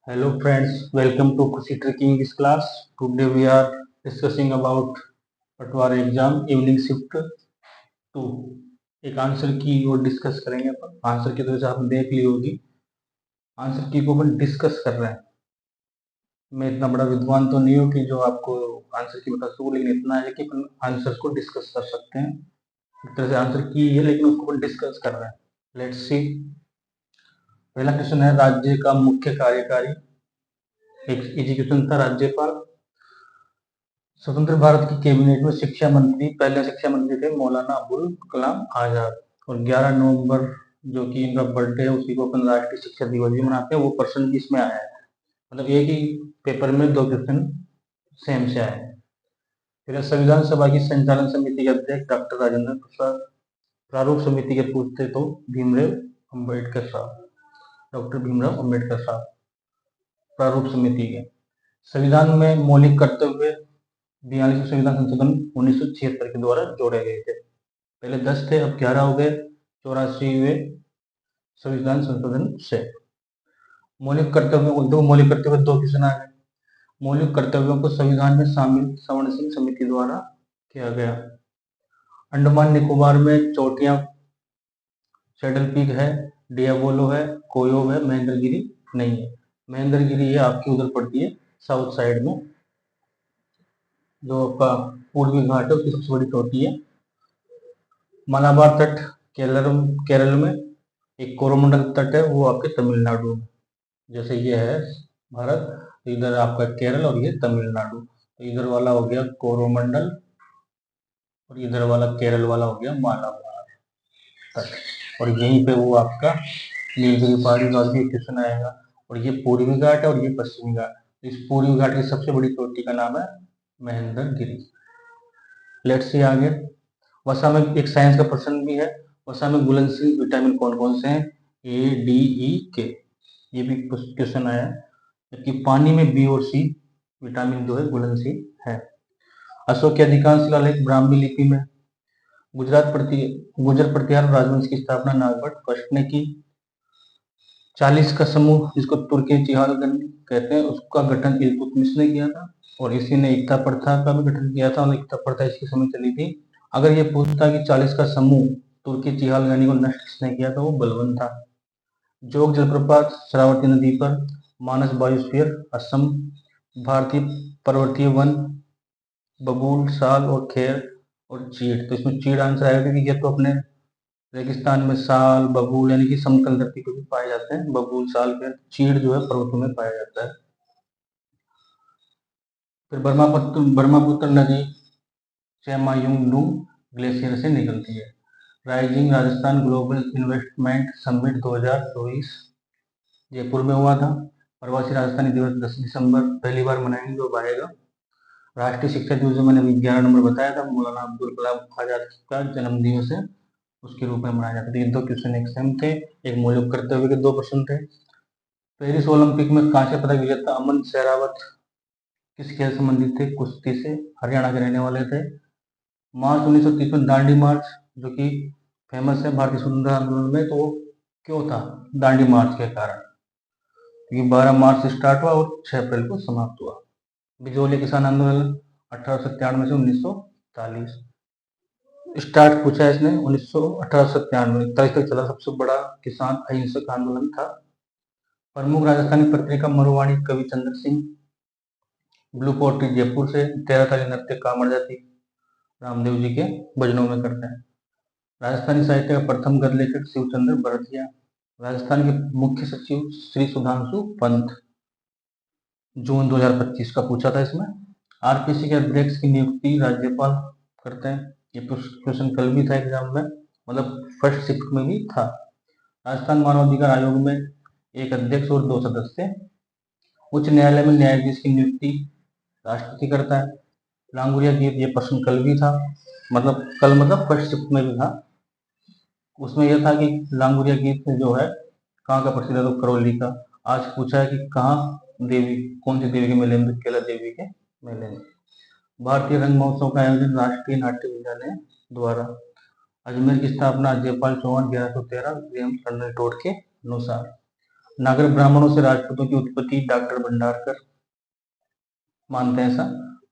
Hello friends, welcome to Kushi Trick English class. Today we are discussing about पटवार exam evening shift 2। एक answer की वो discuss करेंगे अपन। Answer की तरह से आपने देख ली होगी। आंसर की को अपन डिस्कस कर रहे हैं। मैं इतना बड़ा विद्वान तो नहीं हूँ कि जो आपको आंसर की बता सकूँ, लेकिन इतना है कि अपन आंसर को डिस्कस कर सकते हैं। एक तरह से आंसर की है लेकिन उसको अपन डिस्कस कर रहे हैं। Let's see. पहला क्वेश्चन है, राज्य का मुख्य कार्यकारी। एक इजी क्वेश्चन था। राज्यपाल। स्वतंत्र भारत की कैबिनेट में शिक्षा मंत्री, पहले शिक्षा मंत्री थे मौलाना अबुल कलाम आजाद। और 11 नवंबर जो कि इनका बर्थडे है, उसी को अपन राष्ट्रीय शिक्षा दिवस भी मनाते हैं। वो प्रश्न इसमें आया है, मतलब एक ही पेपर में दो क्वेश्चन सेम से आए हैं। फिर संविधान सभा की संचालन समिति के अध्यक्ष डॉक्टर राजेंद्र प्रसाद। प्रारूप समिति के पूछते तो भीमराव अम्बेडकर साहब, डॉक्टर भीमराव अम्बेडकर साहब प्रारूप समिति के। संविधान में मौलिक कर्तव्य 42वें संविधान संशोधन 1976 के द्वारा जोड़े गए थे। पहले 10 थे, अब 11 हो गए 84वें संविधान संशोधन से। मौलिक कर्तव्यों, दो क्वेश्चन आ गए। मौलिक कर्तव्यों को संविधान में शामिल सवर्ण सिंह समिति द्वारा किया गया। अंडमान निकोबार में चोटियां सैडल पीक है, डियाबोलो है, कोयोब है, महेंद्रगिरी नहीं है। महेंद्रगिरी ये आपकी उधर पड़ती है साउथ साइड में, जो आपका पूर्वी घाट है उसकी सबसे बड़ी चोटी है। मलाबार तट केरल में। एक कोरोमंडल तट है, वो आपके तमिलनाडु में। जैसे ये है भारत, तो इधर आपका केरल और ये तमिलनाडु। तो इधर वाला हो गया कोरोमंडल और इधर वाला केरल वाला हो गया मालाबार तट। और यहीं पे वो आपका नीलगिरी पहाड़ी का भी क्वेश्चन आएगा। और ये पूर्वी घाट है और ये पश्चिमी घाट। इस पूर्वी घाट की सबसे बड़ी चोटी का नाम है महेंद्रगिरी। लेट्स सी आगे। वसा में एक साइंस का प्रश्न भी है। वसा में घुलनशील विटामिन कौन कौन से हैं? ए, डी, ई, के। ये भी क्वेश्चन आया है। जबकि पानी में बी और सी विटामिन जो है घुलनशील है। अशोक के अधिकांश शिलालेख ब्राह्मी लिपि में। गुजर प्रतिहार राजवंश की स्थापना नागभट्ट फर्स्ट ने की। 40 का समूह जिसको तुर्की चिहालगंज कहते हैं, उसका गठन इल्तुतमिश ने किया था। और इसी ने एकता प्रथा का भी गठन किया था, और एकता प्रथा इसके समय चली थी। अगर ये पूछता कि 40 का समूह तुर्की चिहालगानी को नष्ट किसने किया, तो वो बलबन था। जोग जलप्रपात शरावती नदी पर। मानस बायोस्फीयर असम। भारतीय पर्वतीय वन बबूल, साल और खेर और चीड़। तो इसमें चीड़ आंसर आएगा, क्योंकि ये तो अपने रेगिस्तान में साल बबूल यानी कि समतल धरती पर भी पाए जाते हैं। बबूल, साल, खेर, चीड़ जो है पर्वतों में पाया जाता है। फिर ब्रह्मपुत्र नदी चेमायुंगडू ग्लेशियर से निकलती है। Rising Rajasthan global investment summit 2024 Jaipur में हुआ था। प्रवासी राजस्थानी दिवस 10 दिसंबर पहली बार मनाएंगे, जो आएगा। राष्ट्रीय शिक्षा दिवस जो मैंने अभी 11 नंबर बताया था, मौलाना अब्दुल कलाम आजाद का जन्म दिवस है, उसके रूप में मनाया जाता है। ये दो क्वेश्चन एक सेम थे। एक मौलिक कर्तव्य के दो प्रश्न थे। पेरिस ओलंपिक में कांस्य पदक विजेता अमन सहरावत किस खेल संबंधित थे? कुश्ती से। हरियाणा के रहने वाले थे। मार्च 1930 में दांडी मार्च जो कि फेमस है भारतीय स्वतंत्रता आंदोलन में, तो वो क्यों था? दांडी मार्च के कारण, क्योंकि 12 मार्च से स्टार्ट हुआ और 6 अप्रैल को समाप्त हुआ। बिजोली किसान आंदोलन 1897 से 1940 स्टार्ट पूछा है इसने। 1897 तक चला, सबसे बड़ा किसान अहिंसक आंदोलन था। प्रमुख राजस्थानी पत्रिका मरुवाणी कवि चंद्र सिंह। ब्लू पोर्ट्री जयपुर से। 13 ताली नृत्य कामड़ जाति रामदेव जी के भजनों में करते हैं। राजस्थानी साहित्य का प्रथम गद्य लेखक शिवचंद्र भरतिया। राजस्थान के मुख्य सचिव श्री सुधांशु पंत, जून 2025 का पूछा था इसमें। आरपीसी के अध्यक्ष की नियुक्ति राज्यपाल करते हैं। ये क्वेश्चन कल भी था एग्जाम में, मतलब फर्स्ट शिफ्ट में भी था। राजस्थान मानवाधिकार आयोग में एक अध्यक्ष और 2 सदस्य। उच्च न्यायालय में न्यायाधीश की नियुक्ति राष्ट्रपति करता है। लांगुरिया गीत, ये प्रश्न कल भी था, मतलब फर्स्ट शिफ्ट में भी था। उसमें यह था कि लांगुरिया गीत जो है कहाँ का प्रसिद्ध है? तो करौली का। आज पूछा है कि कहाँ देवी, कौन सी देवी के मेले में? केला देवी के मेले में। भारतीय रंग महोत्सव का आयोजन राष्ट्रीय नाट्य विद्यालय द्वारा। अजमेर की स्थापना जयपाल चौहान 1113 कर्नल टोड के अनुसार। नागर ब्राह्मणों से राजपूतों की उत्पत्ति डॉक्टर भंडारकर मानते हैं ऐसा।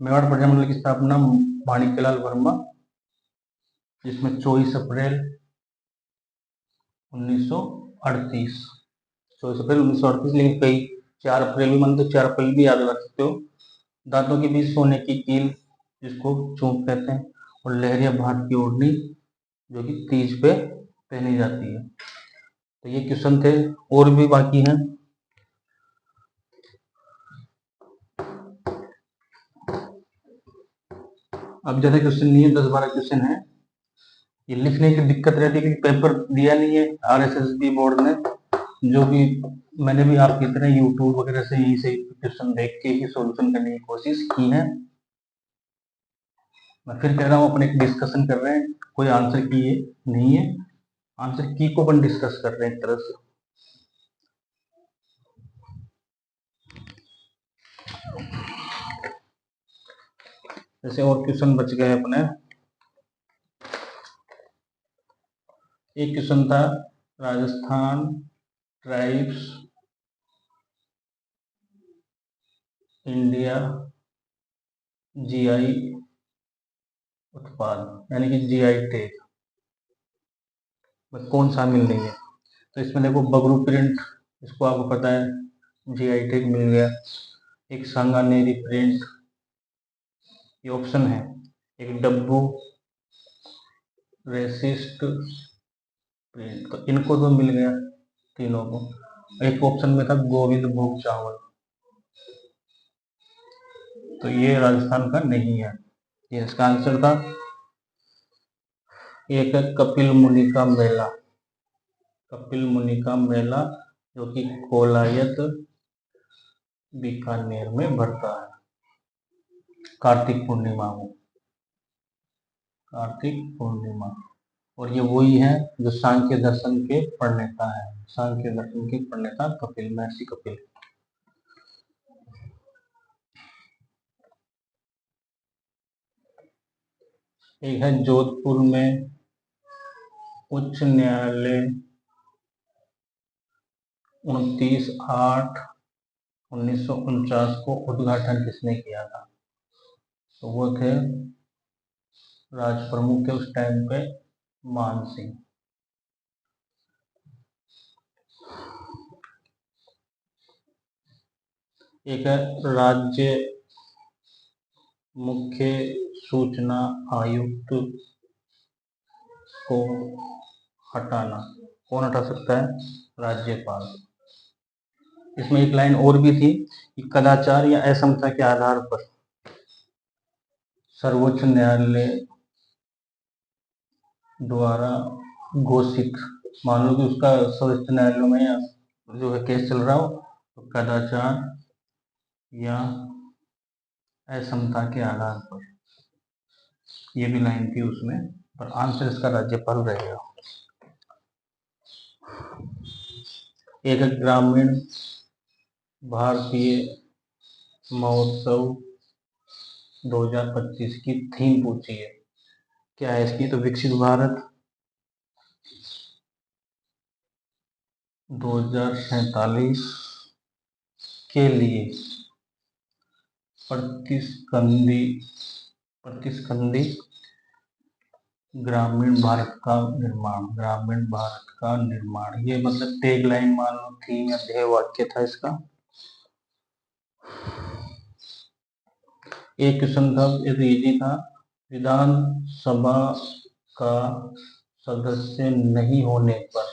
मेवाड़ प्रजामंडल की स्थापना माणिक्यलाल वर्मा, जिसमें 24 अप्रैल 1938, 24 अप्रैल 1938, लेकिन कई 4 अप्रैल भी मानते, 4 अप्रैल भी याद रख सकते हो। दांतों के बीच सोने की कील, जिसको चूंक कहते हैं, और लहरिया भात की ओढ़नी, जो कि तीज पे पहनी जाती है। तो ये क्वेश्चन थे, और भी बाकी हैं। अब ज्यादा क्वेश्चन नहीं है, 10-12 क्वेश्चन है। ये लिखने की दिक्कत रहती है कि पेपर दिया नहीं है RSSB बोर्ड ने, जो कि मैंने भी आपकी तरह यूट्यूब वगैरह से यहीं से क्वेश्चन देख के ही सॉल्यूशन करने की कोशिश की है। मैं फिर कह रहा हूँ, अपने डिस्कशन कर रहे हैं, कोई आंसर की नहीं है, आंसर की को अपन डिस्कस कर रहे हैं एक तरह से। जैसे और क्वेश्चन बच गए अपने। एक क्वेश्चन था, राजस्थान ट्राइब्स इंडिया GI उत्पाद, यानी कि GI टैग में कौन शामिल नहीं है। तो इसमें देखो, बगरू प्रिंट, इसको आपको पता है GI टैग मिल गया। एक सांगानेरी प्रिंट, ये ऑप्शन है। एक डब्बू रेसिस्ट प्रिंट, तो इनको तो मिल गया तीनों को। एक ऑप्शन में था गोविंद भोग चावल, तो ये राजस्थान का नहीं है, ये इसका आंसर था। एक है कपिल मुनि का मेला, कपिल मुनि का मेला, जो कि कोलायत बीकानेर में भरता है कार्तिक पूर्णिमा में, कार्तिक पूर्णिमा। और ये वही है जो सांख्य दर्शन के प्रणेता है, सांख्य दर्शन के प्रणेता कपिल, महर्षि कपिल। एक है जोधपुर में उच्च न्यायालय 29/8/1949 को उद्घाटन किसने किया था। तो वो थे राज प्रमुख थे उस टाइम पे, मान सिंह। एक है राज्य मुख्य सूचना आयुक्त को हटाना, कौन हटा सकता है, राज्यपाल। इसमें एक लाइन और भी थी कि कदाचार या असमता के आधार पर सर्वोच्च न्यायालय द्वारा घोषित, मान लो कि उसका सर्वोच्च न्यायालय में जो है केस चल रहा हो, तो कदाचार या असमता के आधार पर, ये भी लाइन थी उसमें, पर आंसर इसका राज्यपाल रहेगा। एक ग्रामीण भारतीय महोत्सव 2025 की थीम पूछी है, क्या है इसकी, तो विकसित भारत 2047 के लिए प्रतिस्कंदी ग्रामीण भारत का निर्माण, ग्रामीण भारत का निर्माण, ये मतलब टैग लाइन मान लो थी या ध्येय वाक्य था इसका। एक क्वेश्चन था, इजी था, विधानसभा का सदस्य नहीं होने पर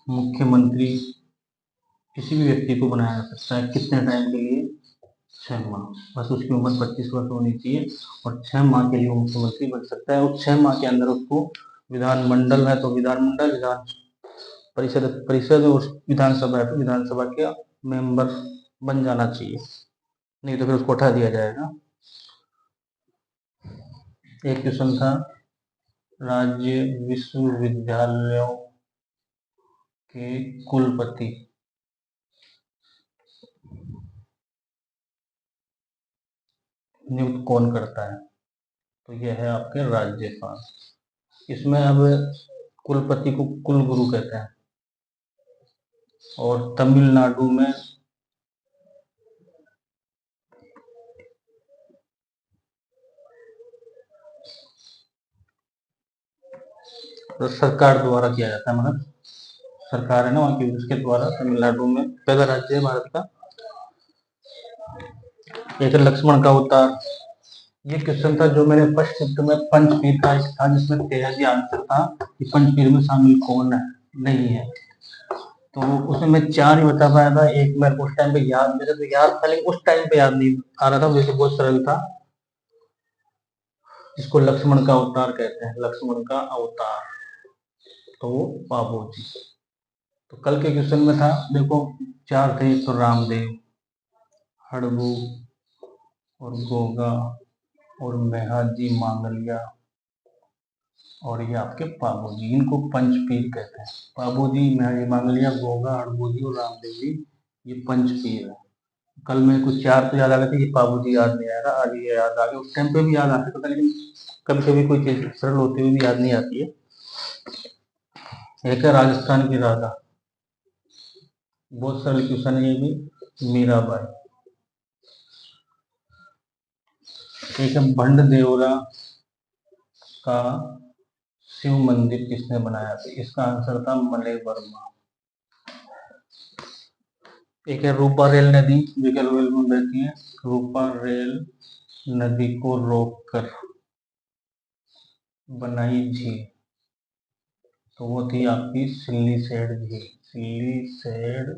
मुख्यमंत्री किसी भी व्यक्ति को बनाया जा सकता है, कितने टाइम के लिए, 6 माह, बस उसकी उम्र 25 वर्ष होनी चाहिए, और 6 माह के लिए मुख्यमंत्री बन सकता है, और 6 माह के अंदर उसको विधानमंडल है तो विधानमंडल, विधान परिषद और विधानसभा है तो विधानसभा के मेंबर बन जाना चाहिए, नहीं तो फिर उसको उठा दिया जाएगा। एक क्वेश्चन था, राज्य विश्वविद्यालयों के कुलपति नियुक्त कौन करता है, तो यह है आपके राज्यपाल। इसमें अब कुलपति को कुल गुरु कहते हैं। और तमिलनाडु में तो सरकार द्वारा किया जाता है, मतलब सरकार है ना वहाँ की, उसके द्वारा तमिलनाडु में पहला राज्य है भारत का। एक लक्ष्मण का अवतार, ये क्वेश्चन था जो मैंने फर्स्ट शिफ्ट में पंचपीर का एक था, जिसमें 13 जी आंसर था कि पंचपीर में शामिल कौन है, नहीं है। तो उसमें मैं 4 ही बता पाया था। एक मेरे को उस टाइम पे याद, मेरे तो याद था लेकिन उस टाइम पे याद नहीं आ रहा था, वैसे बहुत सरल था, जिसको लक्ष्मण का अवतार कहते हैं, लक्ष्मण का अवतार, तो वो बाबू जी। तो कल के क्वेश्चन में था, देखो 4 थे, तो रामदेव, हड़बू और गोगा और मेहाजी मांगलिया और ये आपके पाबू जी, इनको पंचपीर कहते हैं। पाबू जी, मेहाजी मांगलिया, गोगा, हड़बू जी और रामदेव जी, ये पंचपीर है। कल में कुछ 4 तो याद आ गए थे, ये पाबू जी याद नहीं आ रहा, आज ये याद आ गया। उस टाइम पे भी याद आ सकता था, लेकिन कभी कभी कोई चीज सरल होती हुई भी याद नहीं आती है। एक है राजस्थान की राधा, बहुत सरल क्वेश्चन है ये भी, मीराबाई। एक है भंड देवरा का शिव मंदिर किसने बनाया था, इसका आंसर था मलय वर्मा। एक है रूपा रेल नदी, जो गलवेल में बहती है, रूपा रेल नदी को रोककर बनाई झील, तो वो थी आपकी सिल्लीसेड झील, सिल्लीसेड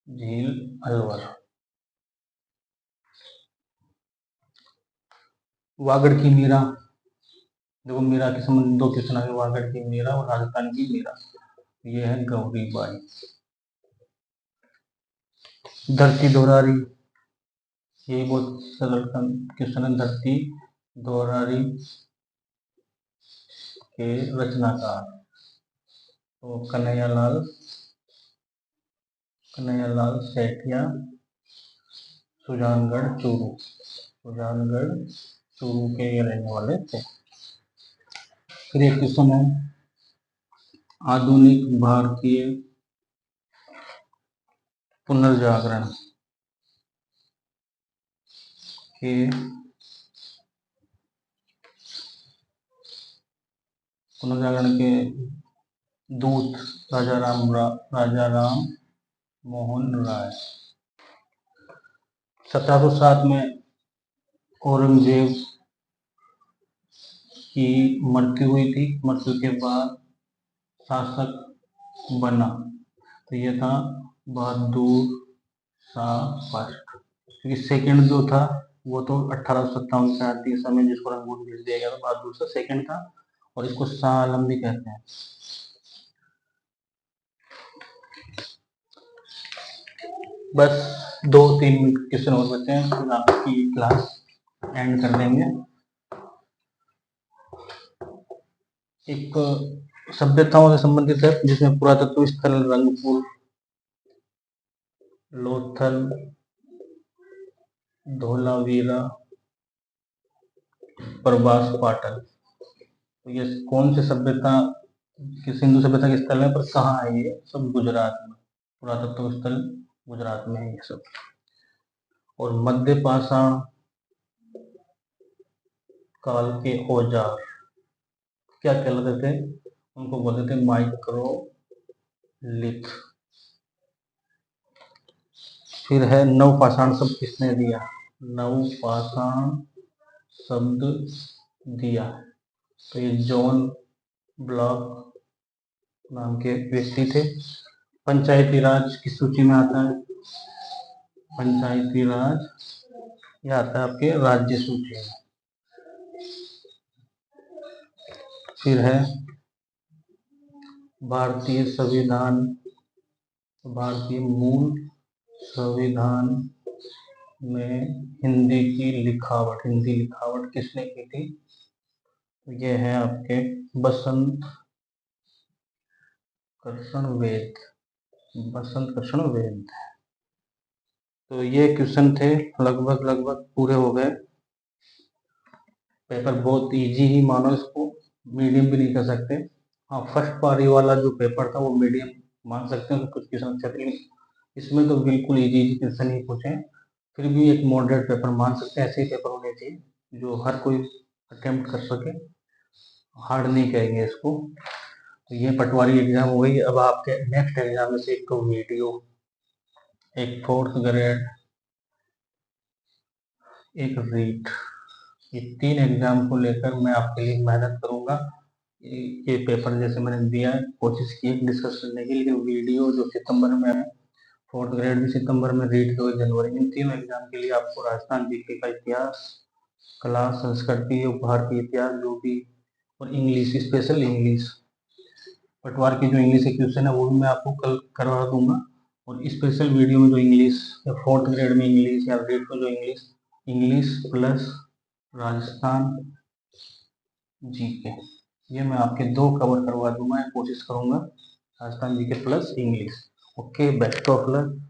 झील अलवर। वागड़ की मीरा, देखो मीरा के संबंध 2 क्वेश्चन आ गए, वागड़ की मीरा और राजस्थान की मीरा, ये है गौरी बाई। धरती दोहरारी, ये बहुत सरल क्वेश्चन है, धरती दोहरारी के रचनाकार, तो कन्हैयालाल सेठिया, सुजानगढ़ चूरू, सुजानगढ़ चूरू के ये रहने वाले थे। फिर एक क्वेश्चन है, आधुनिक भारतीय पुनर्जागरण के दूत राजा राम मोहन राय। 1707 में औरंगजेब की मृत्यु हुई थी, मृत्यु के बाद शासक बना, तो ये था बहादुर शाह फर्स्ट, क्योंकि सेकंड जो था वो तो 1857 के आती समय जिसको रंगून भेज दिया गया था, बहादुर शाह सेकंड था, और इसको शाह आलम भी कहते हैं। बस 2-3 क्वेश्चन और बचे हैं, फिर आपकी क्लास एंड कर देंगे। एक सभ्यताओं से संबंधित है, जिसमें पुरातत्व स्थल रंगपुर, लोथल, धोलावीरा, प्रभास पाटल, तो ये कौन सी सभ्यता, किस हिंदू सभ्यता के स्थल है, पर कहाँ है ये सब, गुजरात में, पुरातत्व स्थल गुजरात में है ये सब। और मध्य पाषाण काल के औजार क्या कहलाते थे, उनको बोलते थे माइक्रोलिथ। फिर है नवपाषाण शब्द किसने दिया, नवपाषाण शब्द दिया, तो ये जॉन ब्लॉक नाम के व्यक्ति थे। पंचायती राज किस सूची में आता है, पंचायती राज ये आता है आपके राज्य सूची में। फिर है भारतीय संविधान, भारतीय मूल संविधान में हिंदी लिखावट किसने की थी, ये है आपके बसंत कृष्ण वेद। तो ये क्वेश्चन थे, लगभग पूरे हो गए। पेपर बहुत इजी ही मानो इसको, मीडियम भी नहीं कर सकते, हाँ, फर्स्ट पारी वाला जो पेपर था वो मीडियम मान सकते हैं, कुछ क्वेश्चन अच्छे थे, इसमें तो बिल्कुल इजी इजी क्वेश्चन ही पूछे हैं। फिर भी एक मॉडरेट पेपर मान सकते हैं, ऐसे ही पेपर होने चाहिए जो हर कोई अटेम्प्ट कर सके, हार्ड नहीं कहेंगे इसको। तो ये पटवारी एग्जाम हो गई। अब आपके नेक्स्ट एग्जाम में से एक तो वीडियो, एक फोर्थ ग्रेड, एक रीट, ये 3 एग्जाम को लेकर मैं आपके लिए मेहनत करूंगा। ये पेपर जैसे मैंने दिया है, कोशिश की है डिस्कस करने की, लेकिन वीडियो जो सितंबर में है, फोर्थ ग्रेड भी सितंबर में, रीट जो जनवरी, इन तीनों एग्जाम के लिए आपको राजस्थान जीके का इतिहास, कला, संस्कृति और भारतीय इतिहास जो भी, और इंग्लिश, स्पेशल इंग्लिश, पटवार की जो इंग्लिश के क्वेश्चन है वो भी मैं आपको कल करवा दूंगा। और स्पेशल वीडियो में जो इंग्लिश या फोर्थ ग्रेड में इंग्लिश या रीट में जो English, English plus Rajasthan GK, ये मैं आपके 2 कवर करवा दूंगा, कोशिश करूंगा, Rajasthan GK plus English. Okay, best of luck.